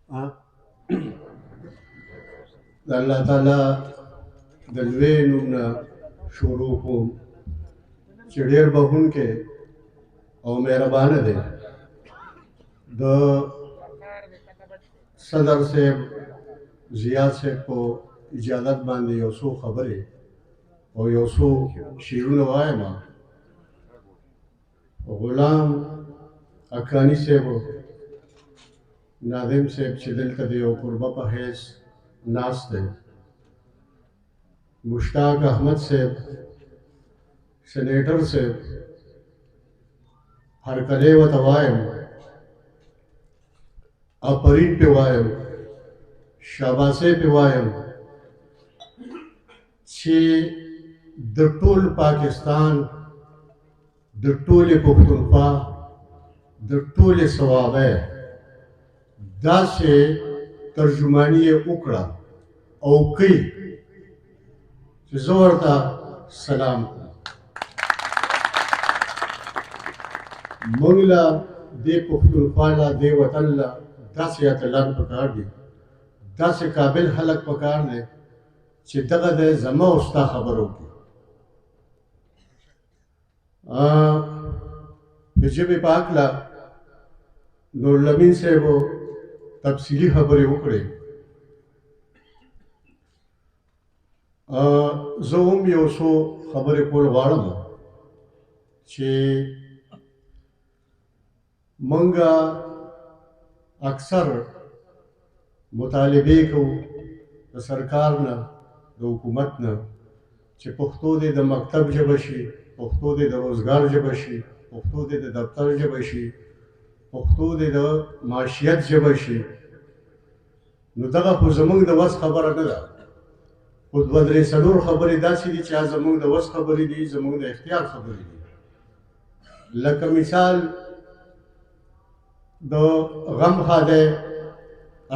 د الله تعالی د لوی نوم نه شروع کوم چې ډېر بخښونکی او مهربانه دی. د صدر صاحب زیاد صاحب په اجازت باندې یو څو خبرې او یو څو شعرونه وایم. غلام حقانی صاحب، ناظم صاحب چې دلته د یو قربه په حیث ناست دی، مشتاق احمد صاحب، سینیټر صاحب، هرکلی ورته وایم، افرین پې وایم، شاباسي پې وایم چې د ټول پاکستان، د ټولې پښتونخوا، د ټولې صوابۍ داسې ترجماني یې وکړه او کوي چې زه ورته سلام کوم. موږ له دې پښتونخوا له دې وطن له داسې اتلان پکار دي، داسې قابل خلک پکار دی چې دغه دی زما او ستا خبره وکړي. د ژبې په هکله نورالامین صاحبو تفصیلي خبرې وکړې. زه هم یو څو خبرې کول غواړم چې موږ اکثر مطالبې کوو د سرکار نه، د حکومت نه، چې پښتو دې د مکتب ژبه شي، پښتو دې د روزګار ژبه شي، پښتو دې د دفتر ژبه شي، پښتو دې د معاشیت ژبه شي. نو دغه خو زموږ د وس خبره نه ده، خو دوه درې څلور خبرې داسې دي چې زموږ د وس خبرې دي، زموږ د اختیار خبرې دي. لکه مثال د غم خاده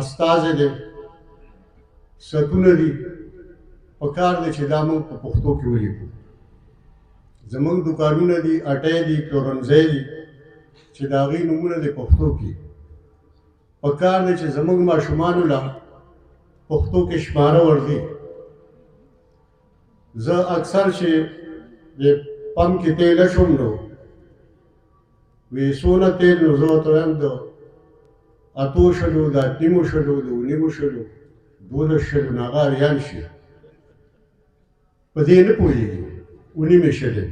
استازی دی، ستونه دي، پکار دی چې دا موږ په پښتو کې ولیکو. زموږ دوکانونه دي، اټۍ دي، پلورنځی دي چې د هغې نومونه د پښتو کې. پکار دی چې زموږ ماشومانو له پښتو کې شماره ورځي. زه اکثر چې د پمپ کې تیل اچوم نو وی څونه تیل، نو زه ورته وایم د اتو شلو، د نیمو شلو، د نیمو شلو، 12 شلو نه هغه اریان شي. په دې نه پوهېږي، ونیمې شلې.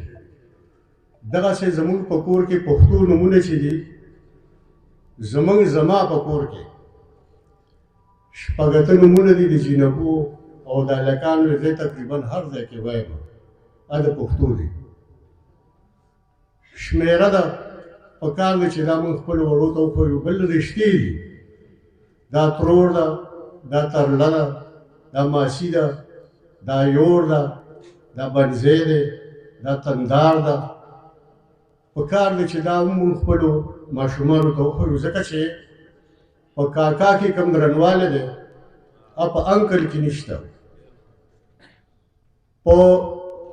دغسې زموږ په کور کې پښتو نومونه چې دي، زما په کور کې شپږ اتۀ نومونه دي د جینکو او د هلکانو. زه تقریبا هر ځای کې وایم دا د پښتو دي. شمېره ده، پکار دی چې دا موږ خپلو وړو ته وښیو. بل رشتې دي، دا ترور ده، دا ترله ده، دا ماسي ده، دا یور ده، دا بنځی دی، دا تندار ده. پکار دی چې دا هم موږ خپلو ماشومانو ته وښیو، ځکه چې په کاکا کې کوم درنوالی دی او په انکل کې نشته. په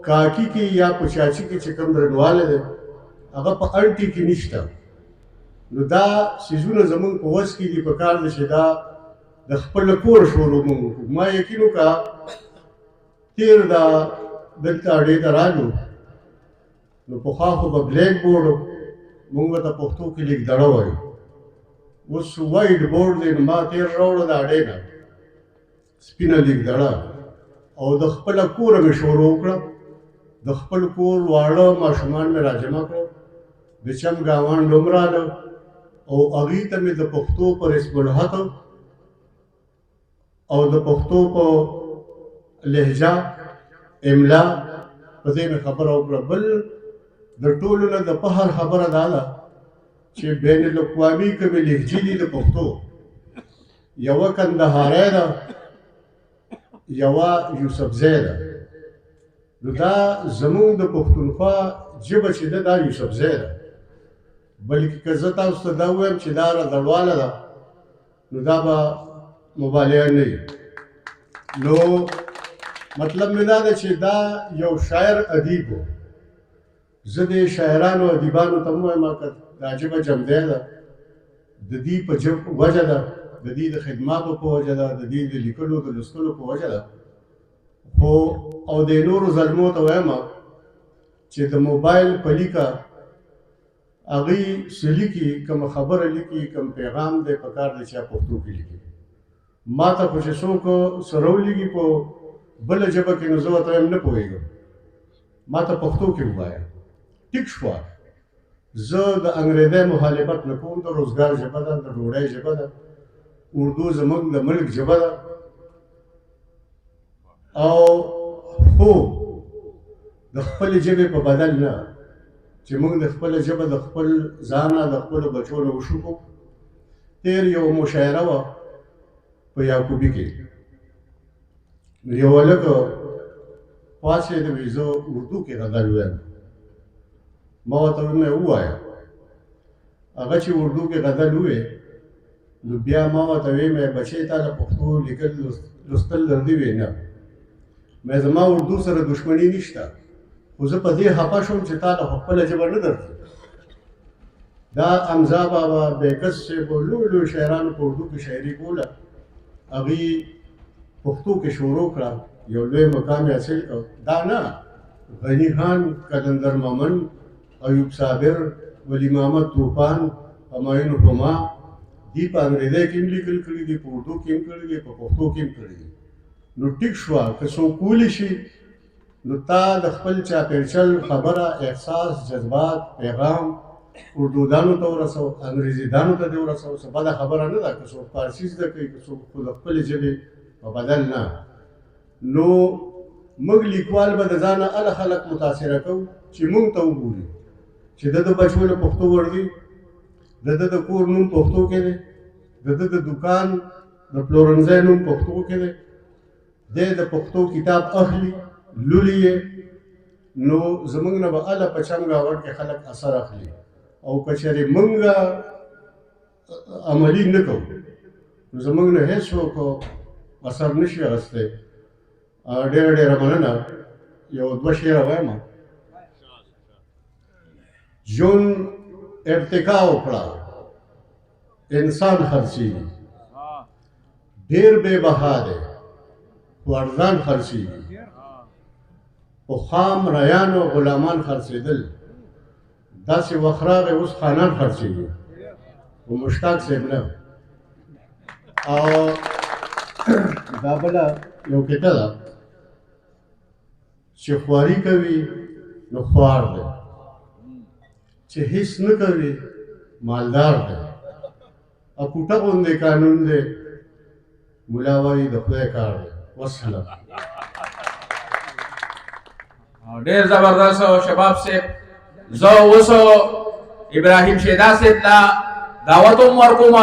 کاکي کې یا په چاچي کې چې کوم درنوالی دی هغه په انټي کې نشته. نو دا څیزونه زموږ په وس کې دي. پکار دی چې دا د خپل کور شروع موږ وکړو. ما یقین وکړه تېر دا دلته اډې ته رالو نو پخوا خو به بلیک بورډ و، موږ ورته پښتو کې لیکدړه وایو. اوس وایډ بورډ دی. نو ما تېر راوړه د اډې نه سپینه لیکدړه او د خپله کوره مې شروع وکړه. د خپل کور واړه ماشومان مې راجمع کړل، د چم ګاونډ هم راغله او هغوی ته مې د پښتو په رسم الخط او د پښتو په لهجه املا په دې مې خبره وکړه. بل د ټولو نه د فخر خبره دا ده چې بین الاقوامي کومې لهجې دي د پښتو، یوه کندهاری ده، یوه یوسفزی ده. نو دا زموږ د پښتونخوا ژبه چې ده دا یوسفزی ده. بلکې که زه تاسو ته دا ووایم چې دا رضړواله ده نو دا به مبالغه نه وي. نو مطلب مې دا ده چې دا یو شاعر ادیب و. زه د شاعرانو ادیبانو ته هم وایم که دا ژبه جمدی ده، د دې په وجه ده د دې د خدماتو په وجه ده، د دې د لیکلو د لوستلو په وجه ده. خو او د نورو زلمو ته وایم چې د موبایل په لیکه هغوی څه لیکي، کومه خبره لیکي، کوم پیغام دی، په کار دی چې پښتو کې لیکي. ما ته خو چې څوک سره ولیکي په بله ژبه کې، نو زه ورته وایم نه پوهېږم، ما ته پښتو کې ووایه. ټیک شوه، زه د انګریزۍ مخالفت نه کوم، د روزګار ژبه ده، د ډوډۍ ژبه ده، اردو زموږ د ملک ژبه ده. او خو د خپلې ژبې په بدل نه، چې موږ د خپله ژبه د خپل ځانه د خپلو بچو نه وشوکو. تېر یو مشاعره وه په یعقوبي کې، یو هلک پاڅېد، وایي زه اردو کې غزل وایم. ما ورته ووایه، هغه چې اردو کې غزل ووایي، نو بیا ما ورته ویم بچی تا له پښتو لیکل لوستل در دې وی نه، مې زما اردو سره دښمني نشته، خو زه په دې خفه شوم چې تا له خپله ژبه نه درځي. دا حمزه بابا، بیکس صاحب، لوی لوی شاعرانو په اردو کې شاعري کوله، هغوی پښتو کې شروع کړه، یو لوی مقام یې حاصل کړ. دا نه، غني خان، قلندر مومن، ایوب صابر، ولی محمد طوفان، همایون هما، دی په انګریزۍ کې هم لیکل کړي دي، په اردو کې هم کړي دي، په پښتو کې هم کړي دي. نو ټیک شوه، که څوک کولی شي، نو تا د خپل چاپېرچل خبره، احساس، جذبات، پیغام اردودانو ته ورسو، انګریزیدانو ته دې ورسو. څه بده خبره نه ده که څوک فارسي زده کوي، که څوک خو د خپلې ژبې په بدل نه. نو موږ لیکوال به د ځانه هغه خلک متاثره کوو چې موږ ته وګوري چې د ده بچو له پښتو ورځي، د ده د کور نوم پښتو کې دی، د ده د دوکان د پلورنځی نوم پښتو کې دی، دی د پښتو کتاب اخلي، لولي یې. نو زموږ نه به هله په چمګاوټ کې خلک اثر اخلي. او که چېرې موږ عملي نه کوو، نو زموږ نه هېڅوک اثر نه شي اخیستی. ډېره ډېره مننه. یو دوه شعره وایم. ژوند ارتقا وکړه، انسان خرڅېږي، ډېر بې بها دی خو ارزان خرڅېږي. خو خام ریانو غلامان خرڅېدل، داسې وخت راغی اوس خانان خرڅېږي. خو مشتاق صاحب نه. او دا بله یو کیسه ده چې خواري کوي نو خوار دی، چې هیڅ نه کوي مالدار دی. او کوټه غوندې قانون دی، ملا وایي د خدای کار دی. والسلام. ډېر زبردست شباب صاحب. زه اوس ابراهیم شیدا صاحب ته دعوت هم ورکوم.